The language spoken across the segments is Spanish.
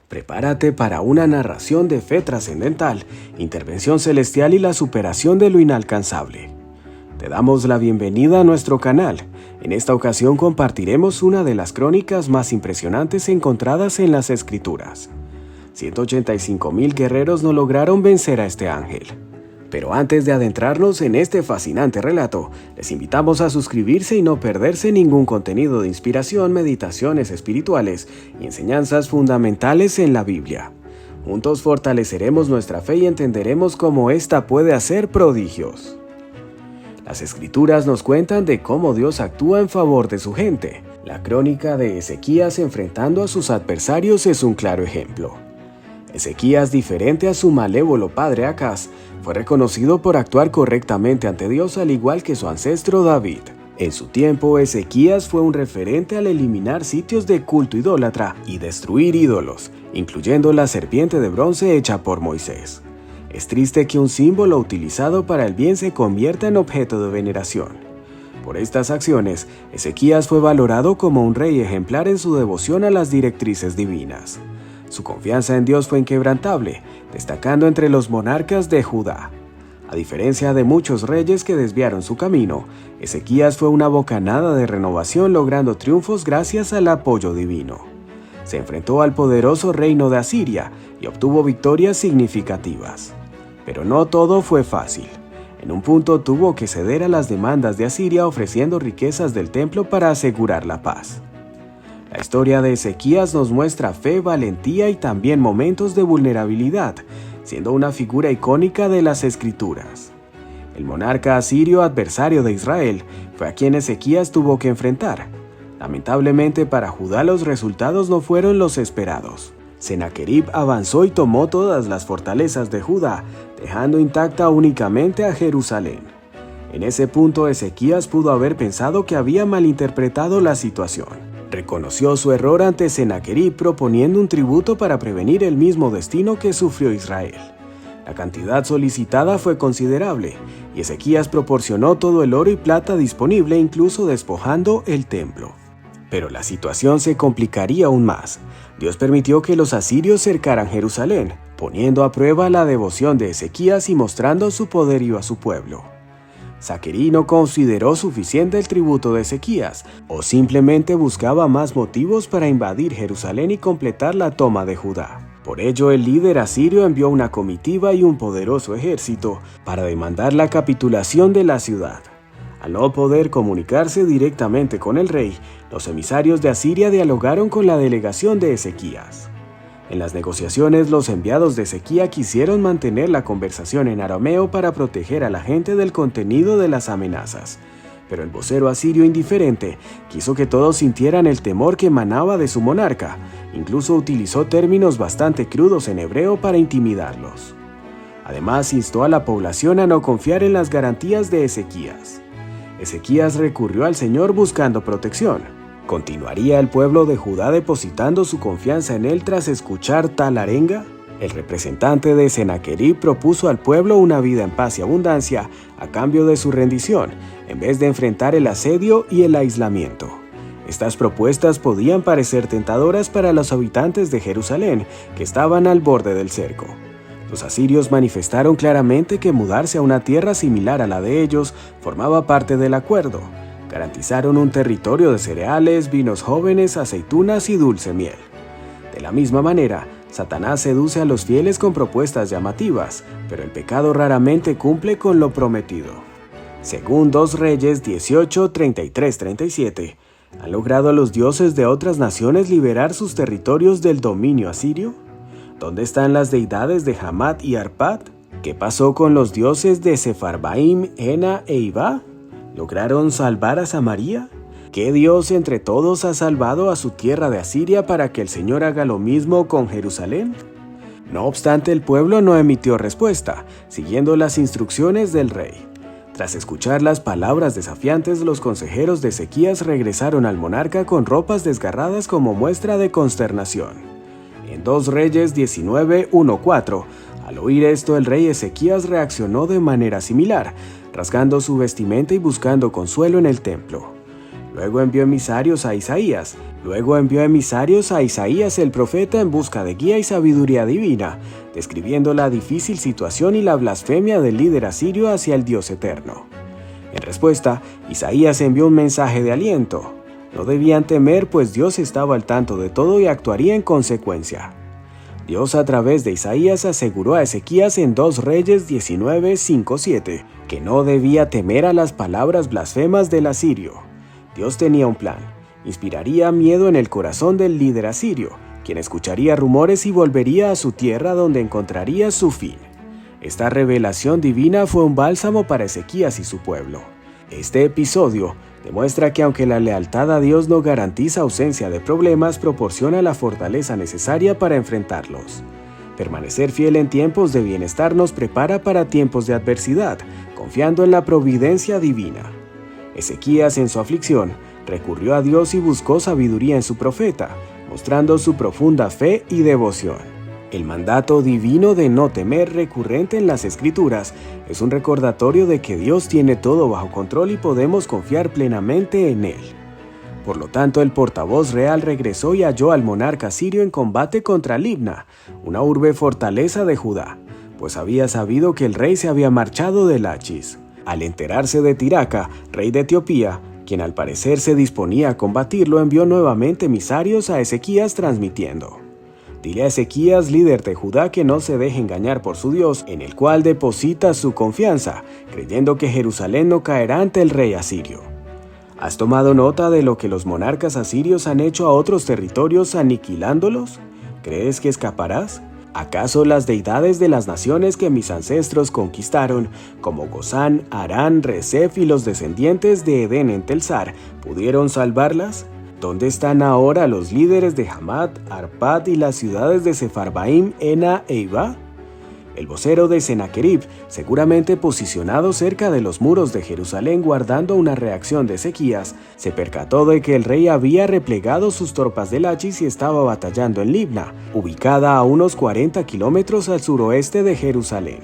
Prepárate para una narración de fe trascendental, intervención celestial y la superación de lo inalcanzable. Te damos la bienvenida a nuestro canal. En esta ocasión compartiremos una de las crónicas más impresionantes encontradas en las Escrituras. 185,000 guerreros no lograron vencer a este ángel. Pero antes de adentrarnos en este fascinante relato, les invitamos a suscribirse y no perderse ningún contenido de inspiración, meditaciones espirituales y enseñanzas fundamentales en la Biblia. Juntos fortaleceremos nuestra fe y entenderemos cómo ésta puede hacer prodigios. Las Escrituras nos cuentan de cómo Dios actúa en favor de su gente. La crónica de Ezequías enfrentando a sus adversarios es un claro ejemplo. Ezequías, diferente a su malévolo padre Acaz, fue reconocido por actuar correctamente ante Dios al igual que su ancestro David. En su tiempo, Ezequías fue un referente al eliminar sitios de culto idólatra y destruir ídolos, incluyendo la serpiente de bronce hecha por Moisés. Es triste que un símbolo utilizado para el bien se convierta en objeto de veneración. Por estas acciones, Ezequías fue valorado como un rey ejemplar en su devoción a las directrices divinas. Su confianza en Dios fue inquebrantable, destacando entre los monarcas de Judá. A diferencia de muchos reyes que desviaron su camino, Ezequías fue una bocanada de renovación logrando triunfos gracias al apoyo divino. Se enfrentó al poderoso reino de Asiria y obtuvo victorias significativas. Pero no todo fue fácil. En un punto tuvo que ceder a las demandas de Asiria ofreciendo riquezas del templo para asegurar la paz. La historia de Ezequías nos muestra fe, valentía y también momentos de vulnerabilidad, siendo una figura icónica de las Escrituras. El monarca asirio, adversario de Israel, fue a quien Ezequías tuvo que enfrentar. Lamentablemente para Judá los resultados no fueron los esperados. Sennacherib avanzó y tomó todas las fortalezas de Judá, dejando intacta únicamente a Jerusalén. En ese punto Ezequías pudo haber pensado que había malinterpretado la situación. Reconoció su error ante Sennacherib proponiendo un tributo para prevenir el mismo destino que sufrió Israel. La cantidad solicitada fue considerable, y Ezequías proporcionó todo el oro y plata disponible, incluso despojando el templo. Pero la situación se complicaría aún más. Dios permitió que los asirios cercaran Jerusalén, poniendo a prueba la devoción de Ezequías y mostrando su poderío a su pueblo. Sennacherib no consideró suficiente el tributo de Ezequías, o simplemente buscaba más motivos para invadir Jerusalén y completar la toma de Judá. Por ello, el líder asirio envió una comitiva y un poderoso ejército para demandar la capitulación de la ciudad. Al no poder comunicarse directamente con el rey, los emisarios de Asiria dialogaron con la delegación de Ezequías. En las negociaciones, los enviados de Ezequías quisieron mantener la conversación en arameo para proteger a la gente del contenido de las amenazas. Pero el vocero asirio indiferente quiso que todos sintieran el temor que emanaba de su monarca. Incluso utilizó términos bastante crudos en hebreo para intimidarlos. Además, instó a la población a no confiar en las garantías de Ezequías. Ezequías recurrió al Señor buscando protección. ¿Continuaría el pueblo de Judá depositando su confianza en él tras escuchar tal arenga? El representante de Sennacherib propuso al pueblo una vida en paz y abundancia a cambio de su rendición, en vez de enfrentar el asedio y el aislamiento. Estas propuestas podían parecer tentadoras para los habitantes de Jerusalén, que estaban al borde del cerco. Los asirios manifestaron claramente que mudarse a una tierra similar a la de ellos formaba parte del acuerdo. Garantizaron un territorio de cereales, vinos jóvenes, aceitunas y dulce miel. De la misma manera, Satanás seduce a los fieles con propuestas llamativas, pero el pecado raramente cumple con lo prometido. Según 2 Reyes 18, 33-37, ¿han logrado los dioses de otras naciones liberar sus territorios del dominio asirio? ¿Dónde están las deidades de Hamat y Arpad? ¿Qué pasó con los dioses de Sefarbaim, Hena e Iva? ¿Lograron salvar a Samaria? ¿Qué Dios entre todos ha salvado a su tierra de Asiria para que el Señor haga lo mismo con Jerusalén? No obstante, el pueblo no emitió respuesta, siguiendo las instrucciones del rey. Tras escuchar las palabras desafiantes, los consejeros de Ezequías regresaron al monarca con ropas desgarradas como muestra de consternación. En 2 Reyes 19, 1-4, al oír esto, el rey Ezequías reaccionó de manera similar, rasgando su vestimenta y buscando consuelo en el templo. Luego envió emisarios a Isaías el profeta en busca de guía y sabiduría divina, describiendo la difícil situación y la blasfemia del líder asirio hacia el Dios eterno. En respuesta, Isaías envió un mensaje de aliento. No debían temer, pues Dios estaba al tanto de todo y actuaría en consecuencia. Dios a través de Isaías aseguró a Ezequías en 2 Reyes 19:5-7 que no debía temer a las palabras blasfemas del asirio. Dios tenía un plan. Inspiraría miedo en el corazón del líder asirio, quien escucharía rumores y volvería a su tierra donde encontraría su fin. Esta revelación divina fue un bálsamo para Ezequías y su pueblo. Este episodio demuestra que aunque la lealtad a Dios no garantiza ausencia de problemas, proporciona la fortaleza necesaria para enfrentarlos. Permanecer fiel en tiempos de bienestar nos prepara para tiempos de adversidad, confiando en la providencia divina. Ezequías, en su aflicción, recurrió a Dios y buscó sabiduría en su profeta, mostrando su profunda fe y devoción. El mandato divino de no temer, recurrente en las Escrituras, es un recordatorio de que Dios tiene todo bajo control y podemos confiar plenamente en Él. Por lo tanto, el portavoz real regresó y halló al monarca sirio en combate contra Libna, una urbe fortaleza de Judá, pues había sabido que el rey se había marchado de Lachis. Al enterarse de Tiraca, rey de Etiopía, quien al parecer se disponía a combatirlo, envió nuevamente emisarios a Ezequías transmitiendo: Dile a Ezequías, líder de Judá, que no se deje engañar por su Dios, en el cual deposita su confianza, creyendo que Jerusalén no caerá ante el rey asirio. ¿Has tomado nota de lo que los monarcas asirios han hecho a otros territorios aniquilándolos? ¿Crees que escaparás? ¿Acaso las deidades de las naciones que mis ancestros conquistaron, como Gozán, Harán, Resef y los descendientes de Edén en Telsar, pudieron salvarlas? ¿Dónde están ahora los líderes de Hamat, Arpad y las ciudades de Sefarbaim, Ena e Iba? El vocero de Senaquerib, seguramente posicionado cerca de los muros de Jerusalén guardando una reacción de Ezequías, se percató de que el rey había replegado sus tropas de Lachis y estaba batallando en Libna, ubicada a unos 40 kilómetros al suroeste de Jerusalén.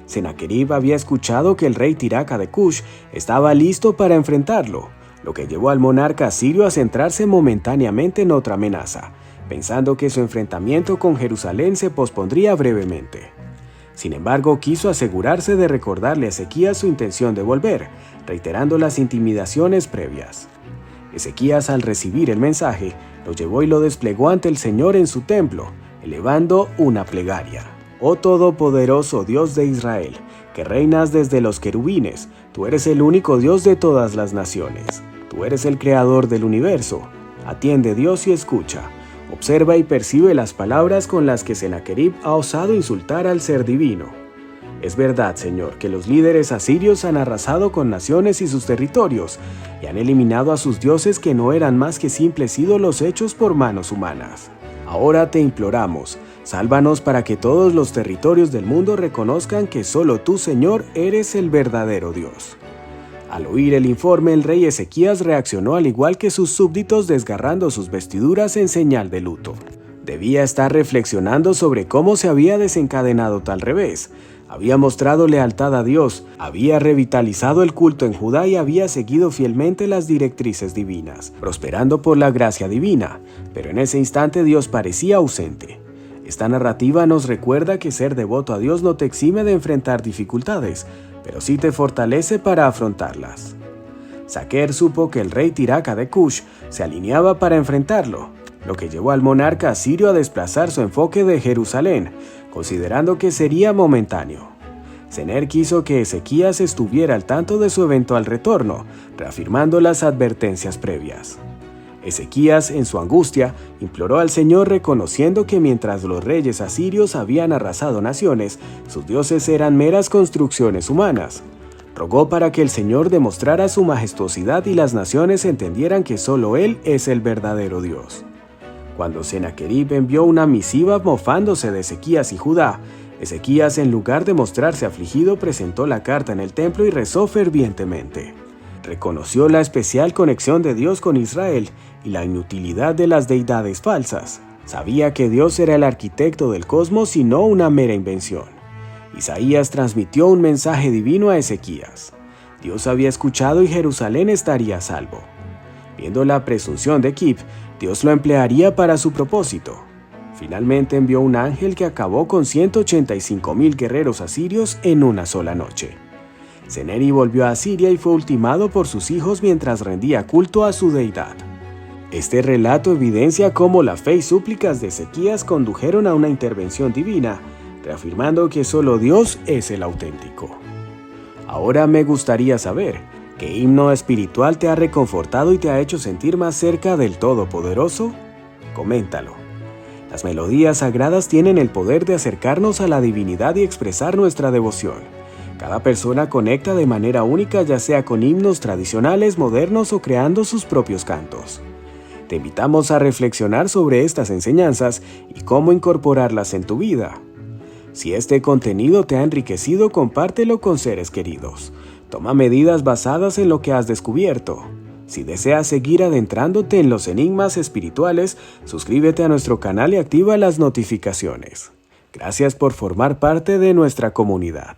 Senaquerib había escuchado que el rey Tiraca de Cush estaba listo para enfrentarlo, lo que llevó al monarca asirio a centrarse momentáneamente en otra amenaza, pensando que su enfrentamiento con Jerusalén se pospondría brevemente. Sin embargo, quiso asegurarse de recordarle a Ezequías su intención de volver, reiterando las intimidaciones previas. Ezequías, al recibir el mensaje, lo llevó y lo desplegó ante el Señor en su templo, elevando una plegaria. Oh Todopoderoso Dios de Israel, que reinas desde los querubines, tú eres el único Dios de todas las naciones. Tú eres el creador del universo. Atiende, Dios, y escucha. Observa y percibe las palabras con las que Senaquerib ha osado insultar al ser divino. Es verdad, Señor, que los líderes asirios han arrasado con naciones y sus territorios, y han eliminado a sus dioses que no eran más que simples ídolos hechos por manos humanas. Ahora te imploramos, sálvanos para que todos los territorios del mundo reconozcan que solo tú, Señor, eres el verdadero Dios. Al oír el informe, el rey Ezequías reaccionó al igual que sus súbditos, desgarrando sus vestiduras en señal de luto. Debía estar reflexionando sobre cómo se había desencadenado tal revés. Había mostrado lealtad a Dios, había revitalizado el culto en Judá y había seguido fielmente las directrices divinas, prosperando por la gracia divina, pero en ese instante Dios parecía ausente. Esta narrativa nos recuerda que ser devoto a Dios no te exime de enfrentar dificultades, pero sí te fortalece para afrontarlas. Saquer supo que el rey Tiraca de Cush se alineaba para enfrentarlo, lo que llevó al monarca asirio a desplazar su enfoque de Jerusalén, considerando que sería momentáneo. Sener quiso que Ezequías estuviera al tanto de su eventual retorno, reafirmando las advertencias previas. Ezequías, en su angustia, imploró al Señor reconociendo que mientras los reyes asirios habían arrasado naciones, sus dioses eran meras construcciones humanas. Rogó para que el Señor demostrara su majestuosidad y las naciones entendieran que solo Él es el verdadero Dios. Cuando Senaquerib envió una misiva mofándose de Ezequías y Judá, Ezequías, en lugar de mostrarse afligido, presentó la carta en el templo y rezó fervientemente. Reconoció la especial conexión de Dios con Israel y la inutilidad de las deidades falsas. Sabía que Dios era el arquitecto del cosmos y no una mera invención. Isaías transmitió un mensaje divino a Ezequías. Dios había escuchado y Jerusalén estaría a salvo. Viendo la presunción de Kip, Dios lo emplearía para su propósito. Finalmente envió un ángel que acabó con 185,000 guerreros asirios en una sola noche. Seneri volvió a Asiria y fue ultimado por sus hijos mientras rendía culto a su deidad. Este relato evidencia cómo la fe y súplicas de Ezequías condujeron a una intervención divina, reafirmando que solo Dios es el auténtico. Ahora me gustaría saber, ¿qué himno espiritual te ha reconfortado y te ha hecho sentir más cerca del Todopoderoso? Coméntalo. Las melodías sagradas tienen el poder de acercarnos a la divinidad y expresar nuestra devoción. Cada persona conecta de manera única, ya sea con himnos tradicionales, modernos o creando sus propios cantos. Te invitamos a reflexionar sobre estas enseñanzas y cómo incorporarlas en tu vida. Si este contenido te ha enriquecido, compártelo con seres queridos. Toma medidas basadas en lo que has descubierto. Si deseas seguir adentrándote en los enigmas espirituales, suscríbete a nuestro canal y activa las notificaciones. Gracias por formar parte de nuestra comunidad.